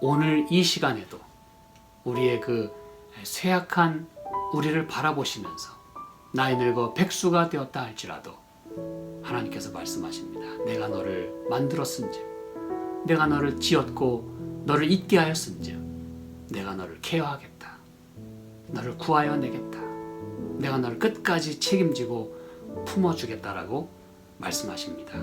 오늘 이 시간에도 우리의 그 쇠약한 우리를 바라보시면서 나이 늙어 백수가 되었다 할지라도 하나님께서 말씀하십니다. 내가 너를 만들었은즉, 내가 너를 지었고 너를 있게 하였은즉 내가 너를 케어하겠다. 너를 구하여 내겠다. 내가 너를 끝까지 책임지고 품어주겠다라고 말씀하십니다.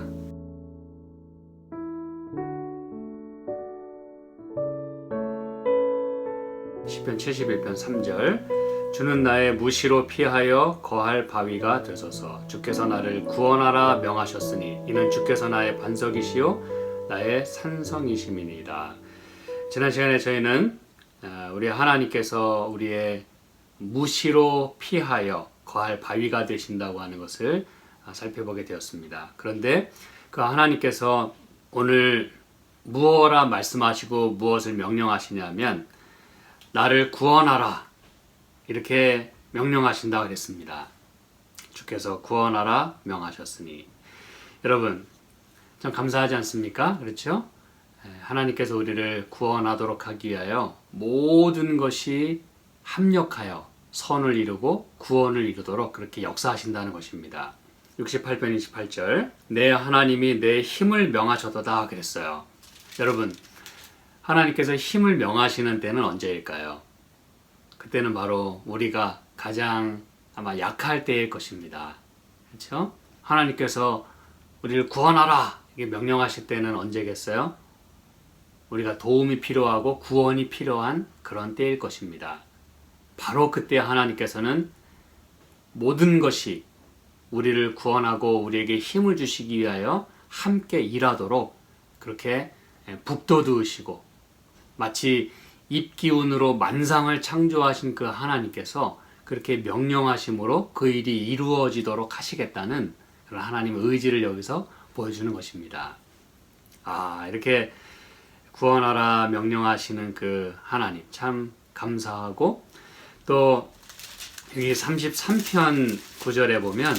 시편 71편 3절 주는 나의 무시로 피하여 거할 바위가 되소서. 주께서 나를 구원하라 명하셨으니 이는 주께서 나의 반석이시요 나의 산성이심이니이다. 지난 시간에 저희는 우리 하나님께서 우리의 무시로 피하여 거할 바위가 되신다고 하는 것을 살펴보게 되었습니다. 그런데 그 하나님께서 오늘 무엇라 말씀하시고 무엇을 명령하시냐면 나를 구원하라 이렇게 명령하신다고 그랬습니다. 주께서 구원하라 명하셨으니. 여러분 참 감사하지 않습니까? 그렇죠? 하나님께서 우리를 구원하도록 하기 위하여 모든 것이 합력하여 선을 이루고 구원을 이루도록 그렇게 역사하신다는 것입니다. 68편 28절 내 하나님이 내 힘을 명하셨도다 그랬어요. 여러분 하나님께서 힘을 명하시는 때는 언제일까요? 그때는 바로 우리가 가장 아마 약할 때일 것입니다. 그렇죠? 하나님께서 우리를 구원하라 이렇게 명령하실 때는 언제겠어요? 우리가 도움이 필요하고 구원이 필요한 그런 때일 것입니다. 바로 그때 하나님께서는 모든 것이 우리를 구원하고 우리에게 힘을 주시기 위하여 함께 일하도록 그렇게 북돋우시고 마치 입기운으로 만상을 창조하신 그 하나님께서 그렇게 명령하심으로 그 일이 이루어지도록 하시겠다는 그런 하나님의 의지를 여기서 보여주는 것입니다. 이렇게 구원하라 명령하시는 그 하나님 참 감사하고 또 여기 33편 9절에 보면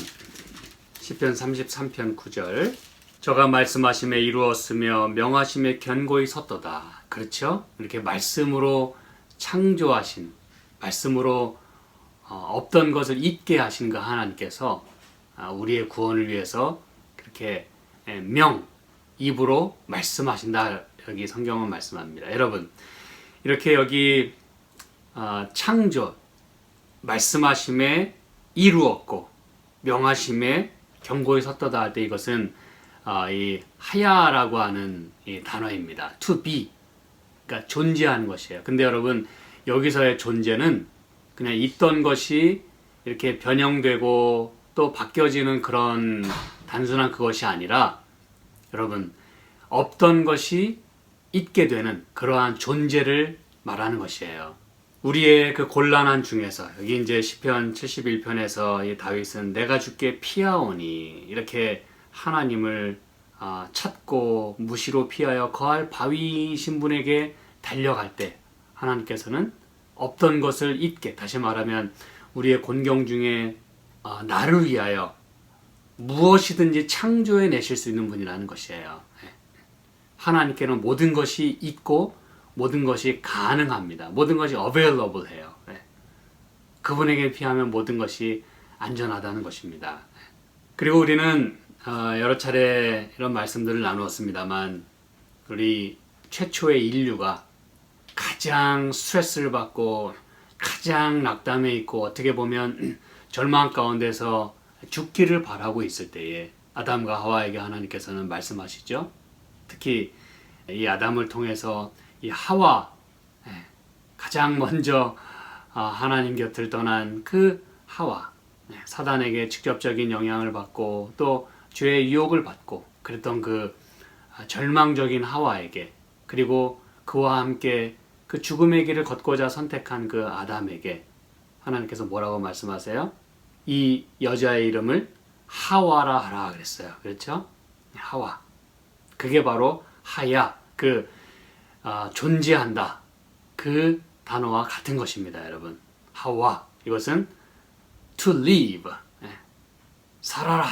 시편 33편 9절 저가 말씀하심에 이루었으며 명하심에 견고히 섰도다. 그렇죠? 이렇게 말씀으로 창조하신 말씀으로 없던 것을 있게 하신 그 하나님께서 우리의 구원을 위해서 그렇게 입으로 말씀하신다. 여기 성경은 말씀합니다. 여러분 이렇게 여기 창조 말씀하심에 이루었고 명하심에 견고히 섰도다 할 때 이것은 이 하야라고 하는 이 단어입니다. to be 그러니까 존재하는 것이에요. 근데 여러분 여기서의 존재는 그냥 있던 것이 이렇게 변형되고 또 바뀌어지는 그런 단순한 그것이 아니라 여러분 없던 것이 있게 되는 그러한 존재를 말하는 것이에요. 우리의 그 곤란한 중에서 여기 이제 시편 71편에서 이 다윗은 내가 주께 피하오니 이렇게 하나님을 찾고 무시로 피하여 거할 바위이신 분에게 달려갈 때 하나님께서는 없던 것을 잊게 다시 말하면 우리의 곤경 중에 나를 위하여 무엇이든지 창조해 내실 수 있는 분이라는 것이에요. 하나님께는 모든 것이 있고 모든 것이 가능합니다. 모든 것이 available 해요. 그분에게 피하면 모든 것이 안전하다는 것입니다. 그리고 우리는 여러 차례 이런 말씀들을 나누었습니다만 우리 최초의 인류가 가장 스트레스를 받고 가장 낙담해 있고 어떻게 보면 절망 가운데서 죽기를 바라고 있을 때에 아담과 하와에게 하나님께서는 말씀하시죠. 특히 이 아담을 통해서 이 하와 가장 먼저 하나님 곁을 떠난 그 하와 사단에게 직접적인 영향을 받고 또 죄의 유혹을 받고 그랬던 그 절망적인 하와에게 그리고 그와 함께 그 죽음의 길을 걷고자 선택한 그 아담에게 하나님께서 뭐라고 말씀하세요? 이 여자의 이름을 하와라 하라 그랬어요. 그렇죠? 하와. 그게 바로 하야, 존재한다. 그 단어와 같은 것입니다, 여러분. 하와. 이것은 to live. 살아라.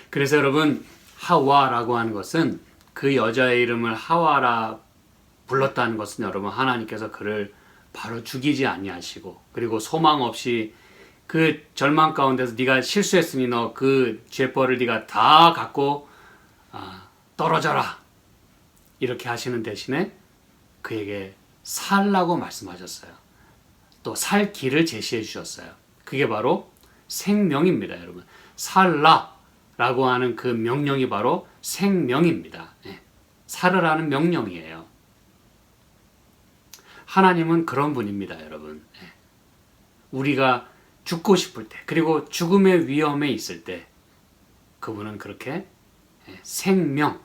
그래서 여러분, 하와라고 하는 것은 그 여자의 이름을 하와라 불렀다는 것은 여러분 하나님께서 그를 바로 죽이지 아니하시고 그리고 소망 없이 그 절망 가운데서 네가 실수했으니 너 그 죄벌을 네가 다 갖고 떨어져라 이렇게 하시는 대신에 그에게 살라고 말씀하셨어요. 또 살 길을 제시해 주셨어요. 그게 바로 생명입니다, 여러분. 살라라고 하는 그 명령이 바로 생명입니다. 살으라는 명령이에요. 하나님은 그런 분입니다, 여러분. 우리가 죽고 싶을 때, 그리고 죽음의 위험에 있을 때, 그분은 그렇게 생명,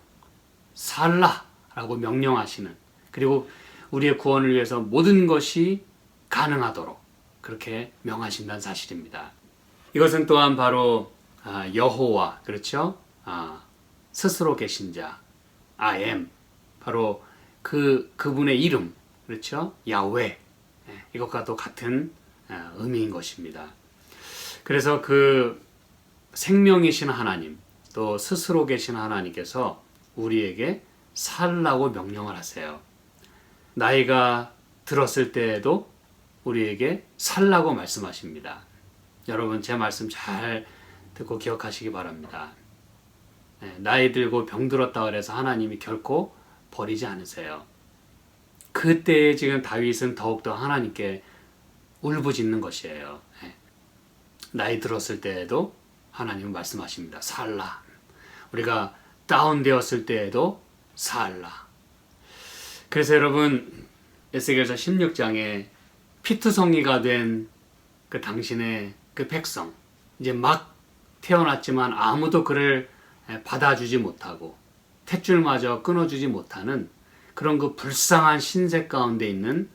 살라라고 명령하시는, 그리고 우리의 구원을 위해서 모든 것이 가능하도록 그렇게 명하신다는 사실입니다. 이것은 또한 바로 여호와, 그렇죠? 스스로 계신 자, I am, 바로 그분의 이름, 그렇죠? 야훼, 이것과도 같은 의미인 것입니다. 그래서 그 생명이신 하나님, 또 스스로 계신 하나님께서 우리에게 살라고 명령을 하세요. 나이가 들었을 때에도 우리에게 살라고 말씀하십니다. 여러분 제 말씀 잘 듣고 기억하시기 바랍니다. 나이 들고 병들었다 그래서 하나님이 결코 버리지 않으세요. 그때에 지금 다윗은 더욱더 하나님께 울부짖는 것이에요. 나이 들었을 때에도 하나님은 말씀하십니다. 살라. 우리가 다운되었을 때에도 살라. 그래서 여러분 에스겔서 16장에 피투성이가 된 그 당신의 그 백성, 이제 막 태어났지만 아무도 그를 받아주지 못하고 탯줄마저 끊어주지 못하는 그런 그 불쌍한 신세 가운데 있는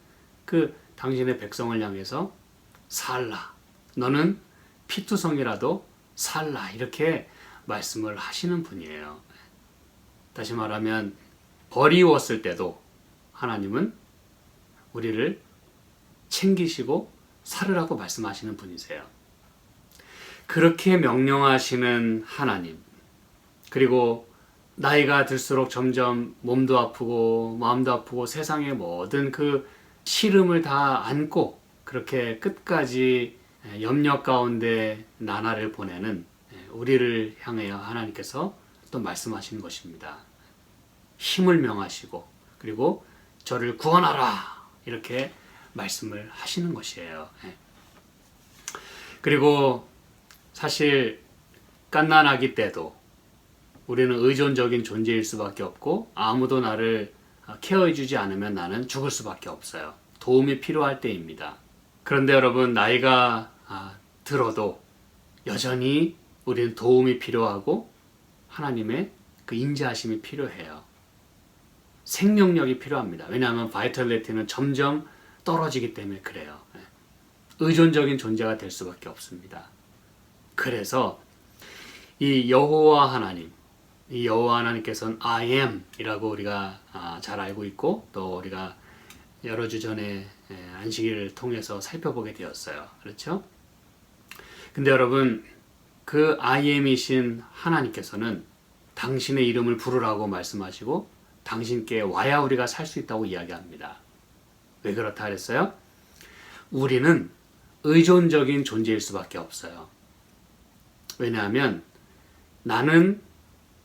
그 당신의 백성을 향해서 살라, 너는 피투성이라도 살라, 이렇게 말씀을 하시는 분이에요. 다시 말하면 버리웠을 때도 하나님은 우리를 챙기시고 살으라고 말씀하시는 분이세요. 그렇게 명령하시는 하나님, 그리고 나이가 들수록 점점 몸도 아프고 마음도 아프고 세상의 모든 그 시름을 다 안고 그렇게 끝까지 염려 가운데 나날을 보내는 우리를 향하여 하나님께서 또 말씀하시는 것입니다. 힘을 명하시고 그리고 저를 구원하라 이렇게 말씀을 하시는 것이에요. 그리고 사실 갓난아기 때도 우리는 의존적인 존재일 수밖에 없고 아무도 나를 케어해주지 않으면 나는 죽을 수밖에 없어요. 도움이 필요할 때입니다. 그런데 여러분 나이가 들어도 여전히 우리는 도움이 필요하고 하나님의 그 인자하심이 필요해요. 생명력이 필요합니다. 왜냐하면 바이탈리티는 점점 떨어지기 때문에 그래요. 의존적인 존재가 될 수밖에 없습니다. 그래서 이 여호와 하나님, 이 여호와 하나님께서는 I am 이라고 우리가 잘 알고 있고 또 우리가 여러 주 전에 안식일을 통해서 살펴보게 되었어요. 그렇죠? 근데 여러분 그 I am이신 하나님께서는 당신의 이름을 부르라고 말씀하시고 당신께 와야 우리가 살 수 있다고 이야기합니다. 왜 그렇다 그랬어요? 우리는 의존적인 존재일 수밖에 없어요. 왜냐하면 나는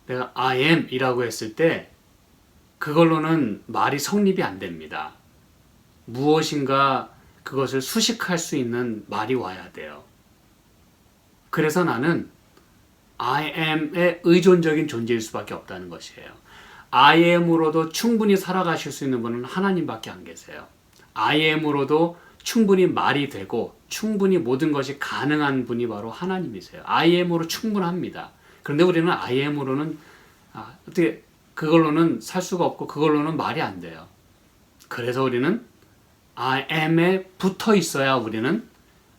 내가 I am 이라고 했을 때 그걸로는 말이 성립이 안 됩니다. 무엇인가 그것을 수식할 수 있는 말이 와야 돼요. 그래서 나는 I am의 의존적인 존재일 수밖에 없다는 것이에요. I am으로도 충분히 살아가실 수 있는 분은 하나님밖에 안 계세요. I am으로도 충분히 말이 되고 충분히 모든 것이 가능한 분이 바로 하나님이세요. I am으로 충분합니다. 그런데 우리는 I am으로는 어떻게 그걸로는 살 수가 없고 그걸로는 말이 안 돼요. 그래서 우리는 I am에 붙어 있어야 우리는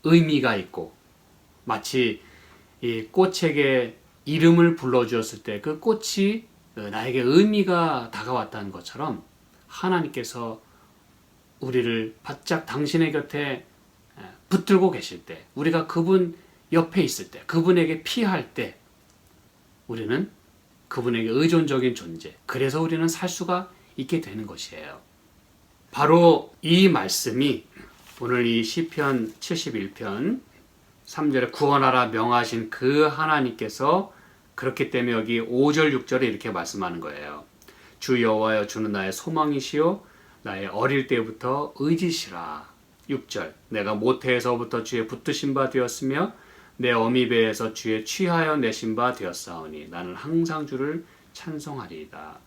의미가 있고 마치 이 꽃에게 이름을 불러주었을 때 그 꽃이 나에게 의미가 다가왔다는 것처럼 하나님께서 우리를 바짝 당신의 곁에 붙들고 계실 때 우리가 그분 옆에 있을 때 그분에게 피할 때 우리는 그분에게 의존적인 존재. 그래서 우리는 살 수가 있게 되는 것이에요. 바로 이 말씀이 오늘 이 시편 71편 3절에 구원하라 명하신 그 하나님께서 그렇기 때문에 여기 5절 6절에 이렇게 말씀하는 거예요. 주 여호와여 주는 나의 소망이시요 나의 어릴 때부터 의지시라. 6절 내가 모태에서부터 주의 붙드신 바 되었으며 내 어미 배에서 주의 취하여 내신 바 되었사오니 나는 항상 주를 찬송하리이다.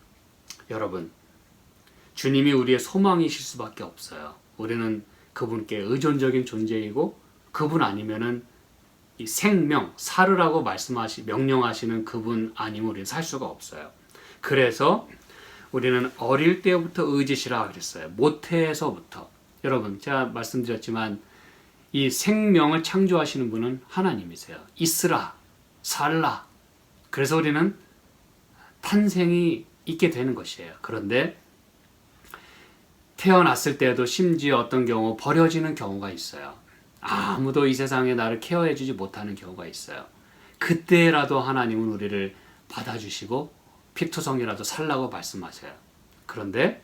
여러분, 주님이 우리의 소망이실 수밖에 없어요. 우리는 그분께 의존적인 존재이고 그분 아니면은 이 생명, 살으라고 명령하시는 그분 아니면 우리는 살 수가 없어요. 그래서 우리는 어릴 때부터 의지시라 그랬어요. 모태에서부터. 여러분, 제가 말씀드렸지만 이 생명을 창조하시는 분은 하나님이세요. 있으라, 살라. 그래서 우리는 탄생이 있게 되는 것이에요. 그런데 태어났을 때도 심지어 어떤 경우 버려지는 경우가 있어요. 아무도 이 세상에 나를 케어해주지 못하는 경우가 있어요. 그때라도 하나님은 우리를 받아주시고 피투성이라도 살라고 말씀하세요. 그런데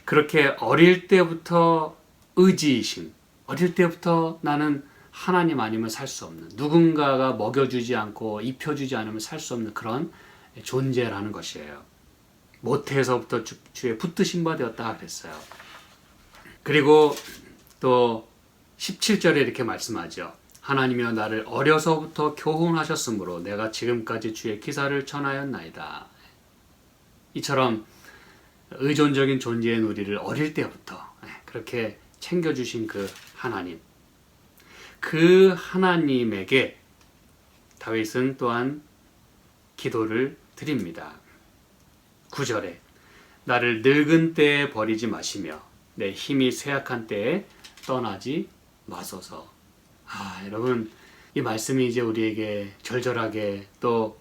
그렇게 어릴 때부터 의지이신, 어릴 때부터 나는 하나님 아니면 살 수 없는, 누군가가 먹여주지 않고 입혀주지 않으면 살 수 없는 그런 존재라는 것이에요. 모태에서부터 주의 붙드신 바 되었다 그랬어요. 그리고 또 17절에 이렇게 말씀하죠. 하나님이여 나를 어려서부터 교훈하셨으므로 내가 지금까지 주의 기사를 전하였나이다. 이처럼 의존적인 존재인 우리를 어릴 때부터 그렇게 챙겨주신 그 하나님, 그 하나님에게 다윗은 또한 기도를 드립니다. 9절에 나를 늙은 때에 버리지 마시며 내 힘이 쇠약한 때에 떠나지 마소서. 여러분, 이 말씀이 이제 우리에게 절절하게 또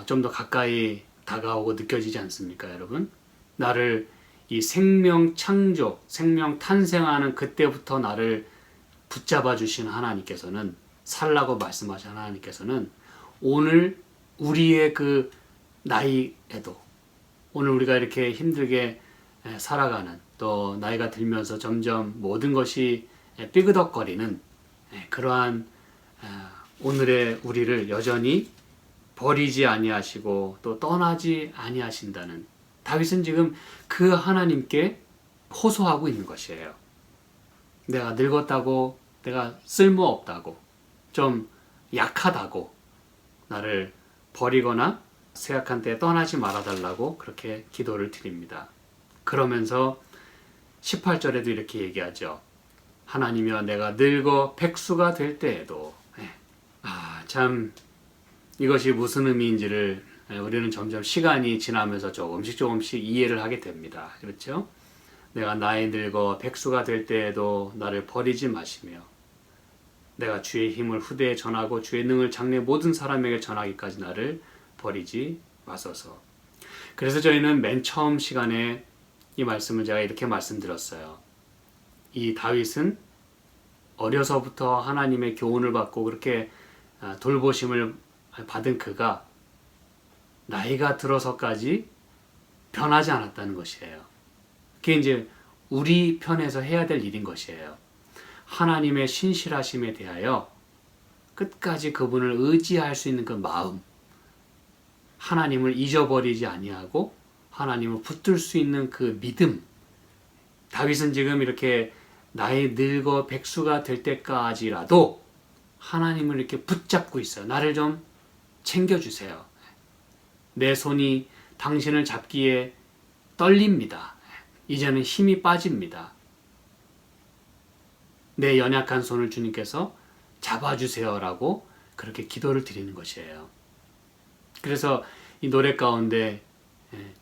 좀 더 가까이 다가오고 느껴지지 않습니까, 여러분? 나를 이 생명 창조, 생명 탄생하는 그때부터 나를 붙잡아 주신 하나님께서는, 살라고 말씀하신 하나님께서는 오늘 우리의 그 나이에도, 오늘 우리가 이렇게 힘들게 살아가는, 또 나이가 들면서 점점 모든 것이 삐그덕거리는 그러한 오늘의 우리를 여전히 버리지 아니하시고 또 떠나지 아니하신다는, 다윗은 지금 그 하나님께 호소하고 있는 것이에요. 내가 늙었다고, 내가 쓸모없다고, 좀 약하다고 나를 버리거나 쇠약한 때에 떠나지 말아달라고 그렇게 기도를 드립니다. 그러면서 18절에도 이렇게 얘기하죠. 하나님이여 내가 늙어 백수가 될 때에도. 참 이것이 무슨 의미인지를 우리는 점점 시간이 지나면서 조금씩 이해를 하게 됩니다. 그렇죠? 내가 나이 늙어 백수가 될 때에도 나를 버리지 마시며 내가 주의 힘을 후대에 전하고 주의 능을 장래 모든 사람에게 전하기까지 나를 버리지 마소서. 그래서 저희는 맨 처음 시간에 이 말씀을 제가 이렇게 말씀드렸어요. 이 다윗은 어려서부터 하나님의 교훈을 받고 그렇게 돌보심을 받은 그가 나이가 들어서까지 변하지 않았다는 것이에요. 그게 이제 우리 편에서 해야 될 일인 것이에요. 하나님의 신실하심에 대하여 끝까지 그분을 의지할 수 있는 그 마음, 하나님을 잊어버리지 아니하고 하나님을 붙들 수 있는 그 믿음. 다윗은 지금 이렇게 나이 늙어 백수가 될 때까지라도 하나님을 이렇게 붙잡고 있어요. 나를 좀 챙겨주세요. 내 손이 당신을 잡기에 떨립니다. 이제는 힘이 빠집니다. 내 연약한 손을 주님께서 잡아주세요라고 그렇게 기도를 드리는 것이에요. 그래서 이 노래 가운데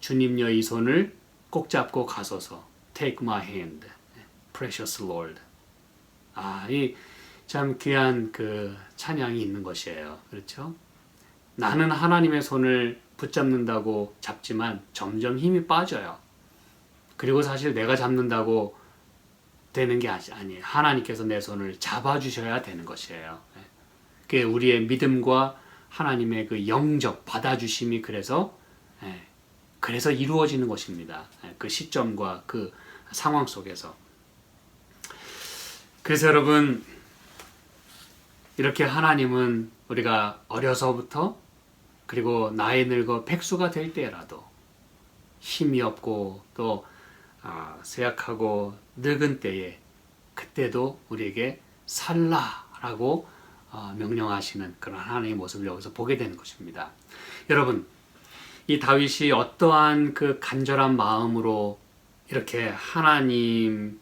주님여 이 손을 꼭 잡고 가소서. Take my hand, precious Lord. 이 참 귀한 그 찬양이 있는 것이에요. 그렇죠? 나는 하나님의 손을 붙잡는다고 잡지만 점점 힘이 빠져요. 그리고 사실 내가 잡는다고 되는 게 아니에요. 하나님께서 내 손을 잡아주셔야 되는 것이에요. 그게 우리의 믿음과 하나님의 그 영적 받아주심이 그래서 이루어지는 것입니다. 그 시점과 그 상황 속에서. 그래서 여러분, 이렇게 하나님은 우리가 어려서부터 그리고 나이 늙어 백수가 될 때라도 힘이 없고 또 쇠약하고 늙은 때에 그때도 우리에게 살라라고 명령하시는 그런 하나님의 모습을 여기서 보게 되는 것입니다. 여러분, 이 다윗이 어떠한 그 간절한 마음으로 이렇게 하나님의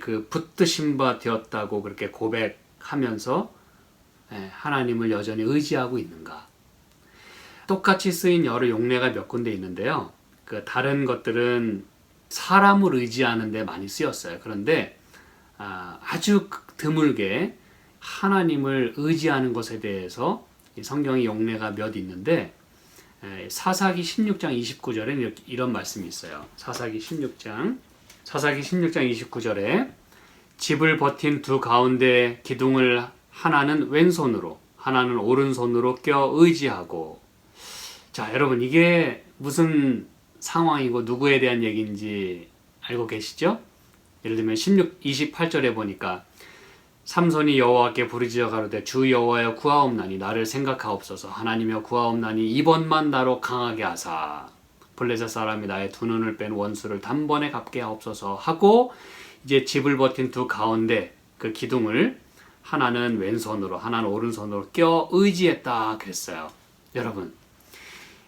그 붙드신 바 되었다고 그렇게 고백하면서 하나님을 여전히 의지하고 있는가? 똑같이 쓰인 여러 용례가 몇 군데 있는데요. 그 다른 것들은 사람을 의지하는 데 많이 쓰였어요. 그런데 아주 드물게 하나님을 의지하는 것에 대해서 성경의 용례가 몇 있는데, 사사기 16장 29절에 이런 말씀이 있어요. 사사기 16장 29절에 집을 버틴 두 가운데 기둥을 하나는 왼손으로 하나는 오른손으로 껴 의지하고. 자, 여러분, 이게 무슨 상황이고 누구에 대한 얘기인지 알고 계시죠? 예를 들면 28절에 보니까 삼손이 여호와께 부르짖어 가로되 주 여호와여 구하옵나니 나를 생각하옵소서. 하나님여 구하옵나니 이번만 나로 강하게 하사 블레셋 사람이 나의 두 눈을 뺀 원수를 단번에 갚게 하옵소서 하고, 이제 집을 버틴 두 가운데 그 기둥을 하나는 왼손으로 하나는 오른손으로 껴 의지했다 그랬어요. 여러분,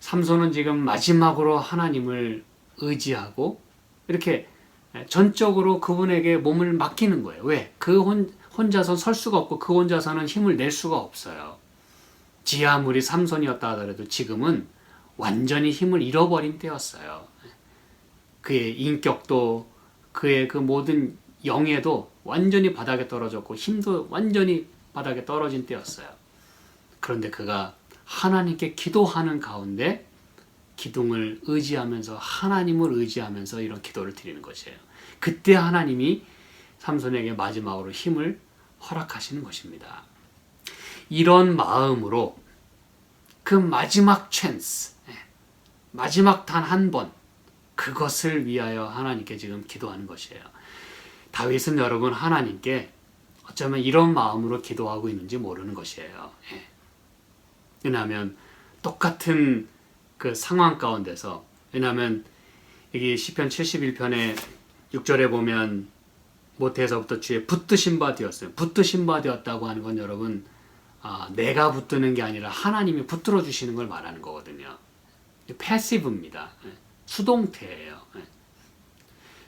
삼손은 지금 마지막으로 하나님을 의지하고 이렇게 전적으로 그분에게 몸을 맡기는 거예요. 왜? 그 혼자서 설 수가 없고 그 혼자서는 힘을 낼 수가 없어요. 지 아무리 삼손이었다 하더라도 지금은 완전히 힘을 잃어버린 때였어요. 그의 인격도 그의 그 모든 영예도 완전히 바닥에 떨어졌고 힘도 완전히 바닥에 떨어진 때였어요. 그런데 그가 하나님께 기도하는 가운데 기둥을 의지하면서 하나님을 의지하면서 이런 기도를 드리는 것이에요. 그때 하나님이 삼손에게 마지막으로 힘을 허락하시는 것입니다. 이런 마음으로 그 마지막 찬스, 마지막 단 한 번, 그것을 위하여 하나님께 지금 기도하는 것이에요. 다윗은 여러분 하나님께 어쩌면 이런 마음으로 기도하고 있는지 모르는 것이에요. 왜냐하면 똑같은 그 상황 가운데서, 왜냐하면 여기 시편 71편의 6절에 보면 모태에서부터 주의 붙드신 바 되었어요. 붙드신 바 되었다고 하는 건 여러분 내가 붙드는 게 아니라 하나님이 붙들어 주시는 걸 말하는 거거든요. 패시브입니다. 수동태예요.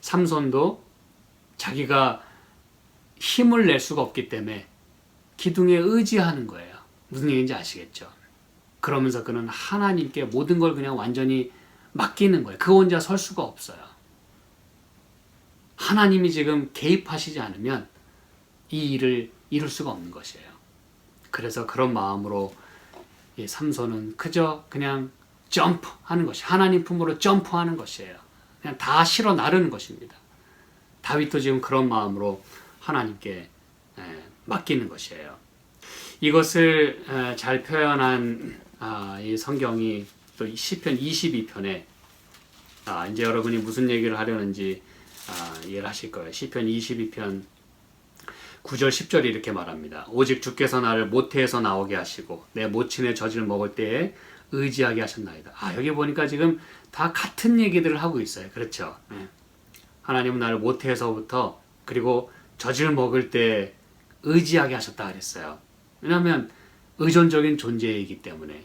삼손도 자기가 힘을 낼 수가 없기 때문에 기둥에 의지하는 거예요. 무슨 얘기인지 아시겠죠? 그러면서 그는 하나님께 모든 걸 그냥 완전히 맡기는 거예요. 그 혼자 설 수가 없어요. 하나님이 지금 개입하시지 않으면 이 일을 이룰 수가 없는 것이에요. 그래서 그런 마음으로 이 삼손은 그저 그냥 점프하는 것이, 하나님 품으로 점프하는 것이에요. 그냥 다 실어 나르는 것입니다. 다윗도 지금 그런 마음으로 하나님께 맡기는 것이에요. 이것을 잘 표현한 이 성경이 또 시편 22편에 이제 여러분이 무슨 얘기를 하려는지 이해를 하실 거예요. 시편 22편 9절 10절이 이렇게 말합니다. 오직 주께서 나를 모태에서 나오게 하시고 내 모친의 젖을 먹을 때에 의지하게 하셨나이다. 여기 보니까 지금 다 같은 얘기들을 하고 있어요. 그렇죠? 하나님은 나를 모태에서부터 그리고 젖을 먹을 때 의지하게 하셨다 그랬어요. 왜냐하면 의존적인 존재이기 때문에,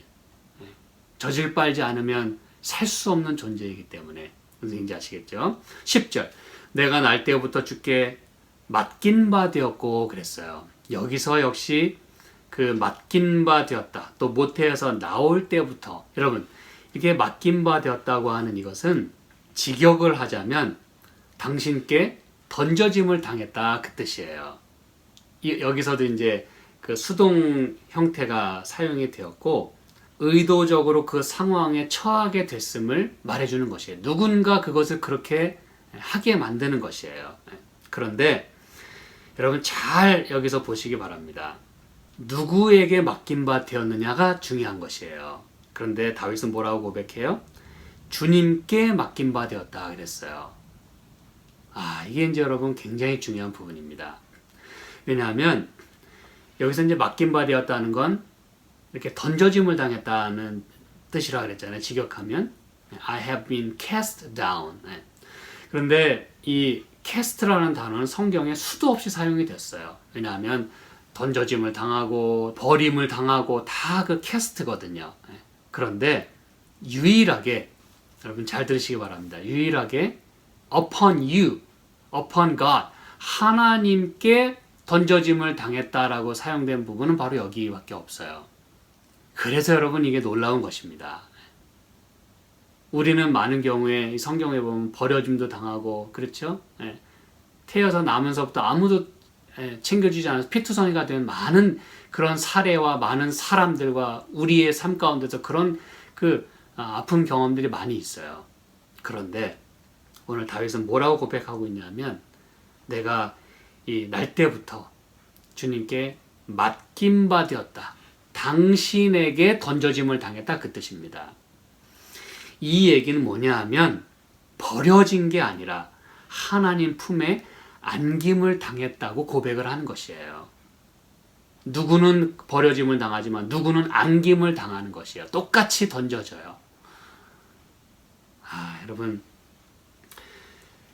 젖을 빨지 않으면 살 수 없는 존재이기 때문에. 무슨 얘기인지 아시겠죠? 10절 내가 날 때부터 주께 맡긴 바 되었고 그랬어요. 여기서 역시 그 맡긴 바 되었다, 또 모태에서 나올 때부터, 여러분 이게 맡긴 바 되었다고 하는 이것은 직역을 하자면 당신께 던져짐을 당했다 그 뜻이에요. 여기서도 이제 그 수동 형태가 사용이 되었고 의도적으로 그 상황에 처하게 됐음을 말해주는 것이에요. 누군가 그것을 그렇게 하게 만드는 것이에요. 그런데 여러분 잘 여기서 보시기 바랍니다. 누구에게 맡긴 바 되었느냐가 중요한 것이에요. 그런데 다윗은 뭐라고 고백해요? 주님께 맡긴 바 되었다 그랬어요. 이게 이제 여러분 굉장히 중요한 부분입니다. 왜냐하면 여기서 이제 맡긴 바 되었다는 건 이렇게 던져짐을 당했다는 뜻이라 그랬잖아요. 직역하면 I have been cast down. 그런데 이 cast라는 단어는 성경에 수도 없이 사용이 됐어요. 왜냐하면 던져짐을 당하고 버림을 당하고 다 그 cast거든요. 그런데 유일하게 여러분 잘 들으시기 바랍니다. 유일하게 upon you, upon God, 하나님께 던져짐을 당했다라고 사용된 부분은 바로 여기밖에 없어요. 그래서 여러분 이게 놀라운 것입니다. 우리는 많은 경우에 성경에 보면 버려짐도 당하고 그렇죠? 태어서 나면서부터 아무도 챙겨주지 않아서 피투성이가 된 많은 그런 사례와 많은 사람들과 우리의 삶 가운데서 그런 아픈 경험들이 많이 있어요. 그런데 오늘 다윗은 뭐라고 고백하고 있냐면 내가 이 날 때부터 주님께 맡긴 바 되었다. 당신에게 던져짐을 당했다 그 뜻입니다. 이 얘기는 뭐냐 하면 버려진 게 아니라 하나님 품에 안김을 당했다고 고백을 하는 것이에요. 누구는 버려짐을 당하지만 누구는 안김을 당하는 것이에요. 똑같이 던져져요. 여러분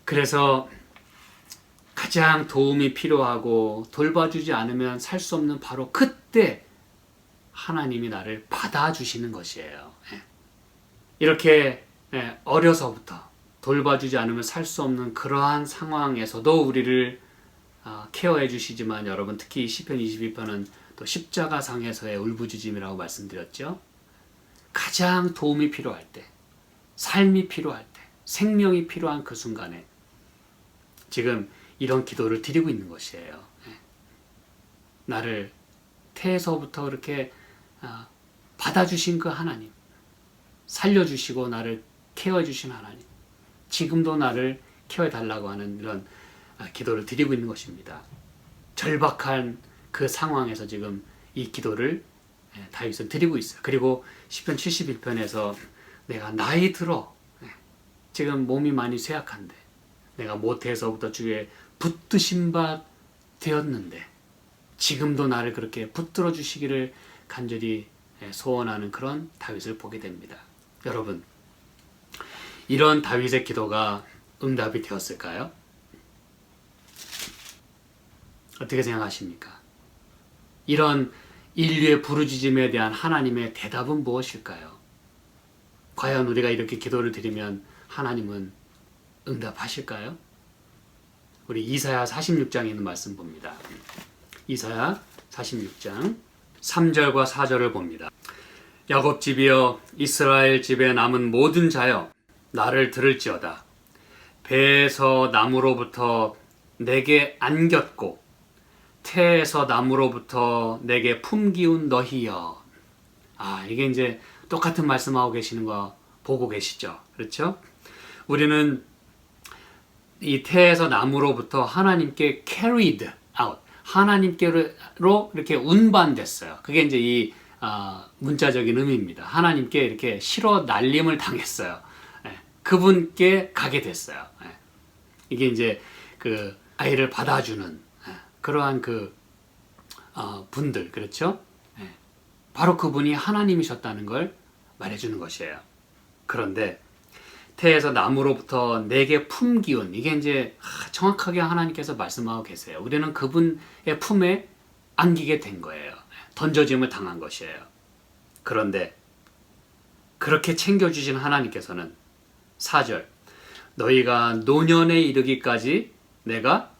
그래서 가장 도움이 필요하고 돌봐주지 않으면 살 수 없는 바로 그때 하나님이 나를 받아주시는 것이에요. 이렇게 어려서부터 돌봐주지 않으면 살 수 없는 그러한 상황에서도 우리를 케어해 주시지만 여러분 특히 시편 22편은 또 십자가상에서의 울부짖음이라고 말씀드렸죠. 가장 도움이 필요할 때, 삶이 필요할 때, 생명이 필요한 그 순간에 지금 이런 기도를 드리고 있는 것이에요. 나를 태에서부터 이렇게 받아주신 그 하나님, 살려주시고 나를 케어해 주신 하나님, 지금도 나를 케어해 달라고 하는 이런 기도를 드리고 있는 것입니다. 절박한 그 상황에서 지금 이 기도를 다윗은 드리고 있어요. 그리고 시편 71편에서 내가 나이 들어 지금 몸이 많이 쇠약한데 내가 모태에서부터 주의 붙드신 바 되었는데 지금도 나를 그렇게 붙들어 주시기를 간절히 소원하는 그런 다윗을 보게 됩니다. 여러분 이런 다윗의 기도가 응답이 되었을까요? 어떻게 생각하십니까? 이런 인류의 부르짖음에 대한 하나님의 대답은 무엇일까요? 과연 우리가 이렇게 기도를 드리면 하나님은 응답하실까요? 우리 이사야 46장에 있는 말씀 봅니다. 이사야 46장 3절과 4절을 봅니다. 야곱 집이여 이스라엘 집에 남은 모든 자여 나를 들을지어다. 배에서 나무로부터 내게 안겼고 태에서 나무로부터 내게 품기운 너희여. 이게 이제 똑같은 말씀하고 계시는 거 보고 계시죠? 그렇죠? 우리는 이 태에서 나무로부터 하나님께 carried out, 하나님께로 이렇게 운반됐어요. 그게 이제 이 문자적인 의미입니다. 하나님께 이렇게 실어 날림을 당했어요. 그분께 가게 됐어요. 이게 이제 그 아이를 받아주는 그러한 그 분들, 그렇죠? 바로 그분이 하나님이셨다는 걸 말해주는 것이에요. 그런데 태에서 나무로부터 내게 품기운, 이게 이제 정확하게 하나님께서 말씀하고 계세요. 우리는 그분의 품에 안기게 된 거예요. 던져짐을 당한 것이에요. 그런데 그렇게 챙겨주신 하나님께서는 4절 너희가 노년에 이르기까지 내가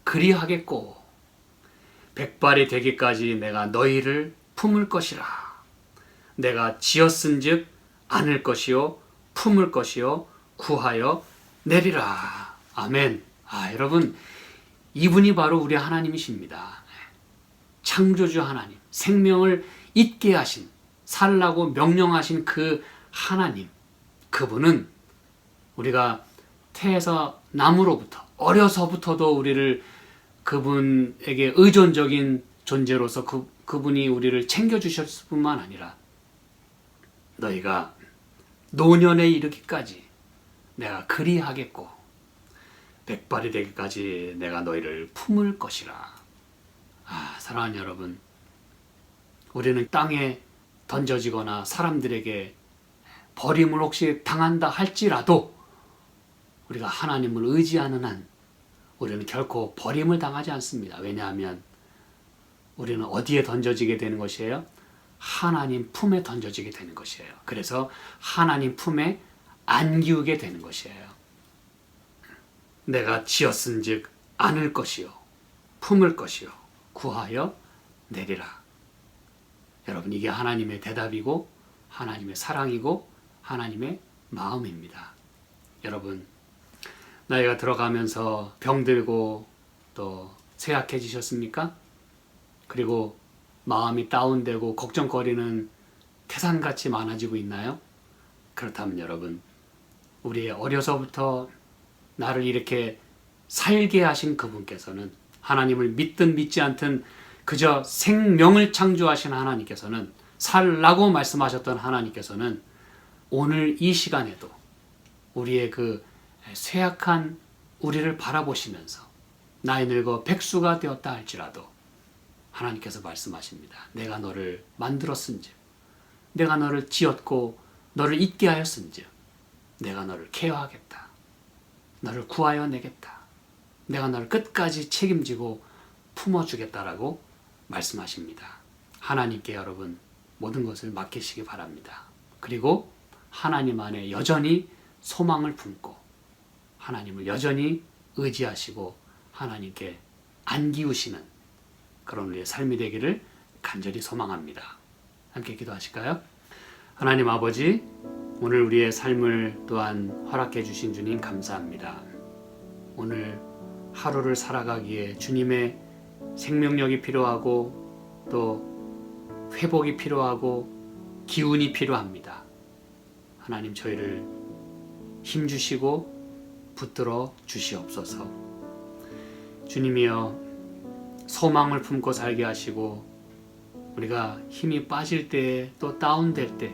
그리하겠고 백발이 되기까지 내가 너희를 품을 것이라. 내가 지었은즉 안을 것이요 품을 것이요 구하여 내리라. 아멘. 여러분 이분이 바로 우리 하나님이십니다. 창조주 하나님, 생명을 있게 하신, 살라고 명령하신 그 하나님, 그분은 우리가 태에서 나무로부터 어려서부터도 우리를 그분에게 의존적인 존재로서 그분이 우리를 챙겨주셨을 뿐만 아니라 너희가 노년에 이르기까지 내가 그리하겠고 백발이 되기까지 내가 너희를 품을 것이라. 사랑하는 여러분, 우리는 땅에 던져지거나 사람들에게 버림을 혹시 당한다 할지라도 우리가 하나님을 의지하는 한 우리는 결코 버림을 당하지 않습니다. 왜냐하면 우리는 어디에 던져지게 되는 것이에요? 하나님 품에 던져지게 되는 것이에요. 그래서 하나님 품에 안기우게 되는 것이에요. 내가 지었은즉 안을 것이요 품을 것이요 구하여 내리라. 여러분, 이게 하나님의 대답이고 하나님의 사랑이고 하나님의 마음입니다. 여러분, 나이가 들어가면서 병들고 또 쇠약해지셨습니까? 그리고 마음이 다운되고 걱정거리는 태산같이 많아지고 있나요? 그렇다면 여러분, 우리 어려서부터 나를 이렇게 살게 하신 그분께서는, 하나님을 믿든 믿지 않든 그저 생명을 창조하신 하나님께서는, 살라고 말씀하셨던 하나님께서는 오늘 이 시간에도 우리의 그 쇠약한 우리를 바라보시면서 나이 늙어 백수가 되었다 할지라도 하나님께서 말씀하십니다. 내가 너를 만들었은즉, 내가 너를 지었고 너를 있게 하였은즉 내가 너를 케어하겠다. 너를 구하여 내겠다. 내가 너를 끝까지 책임지고 품어주겠다라고 말씀하십니다. 하나님께 여러분 모든 것을 맡기시기 바랍니다. 그리고 하나님 안에 여전히 소망을 품고 하나님을 여전히 의지하시고 하나님께 안기우시는 그런 우리의 삶이 되기를 간절히 소망합니다. 함께 기도하실까요? 하나님 아버지, 오늘 우리의 삶을 또한 허락해 주신 주님 감사합니다. 오늘 하루를 살아가기에 주님의 생명력이 필요하고 또 회복이 필요하고 기운이 필요합니다. 하나님, 저희를 힘주시고 붙들어 주시옵소서. 주님이여, 소망을 품고 살게 하시고 우리가 힘이 빠질 때 또 다운될 때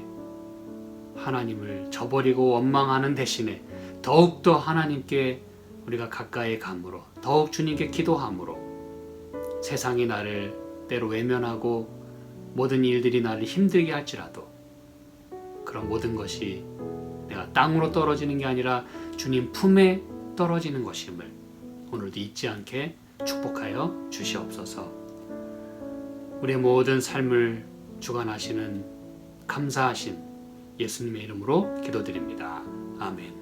하나님을 저버리고 원망하는 대신에 더욱더 하나님께 우리가 가까이 감으로, 더욱 주님께 기도함으로 세상이 나를 때로 외면하고 모든 일들이 나를 힘들게 할지라도 그런 모든 것이 내가 땅으로 떨어지는 게 아니라 주님 품에 떨어지는 것임을 오늘도 잊지 않게 축복하여 주시옵소서. 우리의 모든 삶을 주관하시는 감사하신 예수님의 이름으로 기도드립니다. 아멘.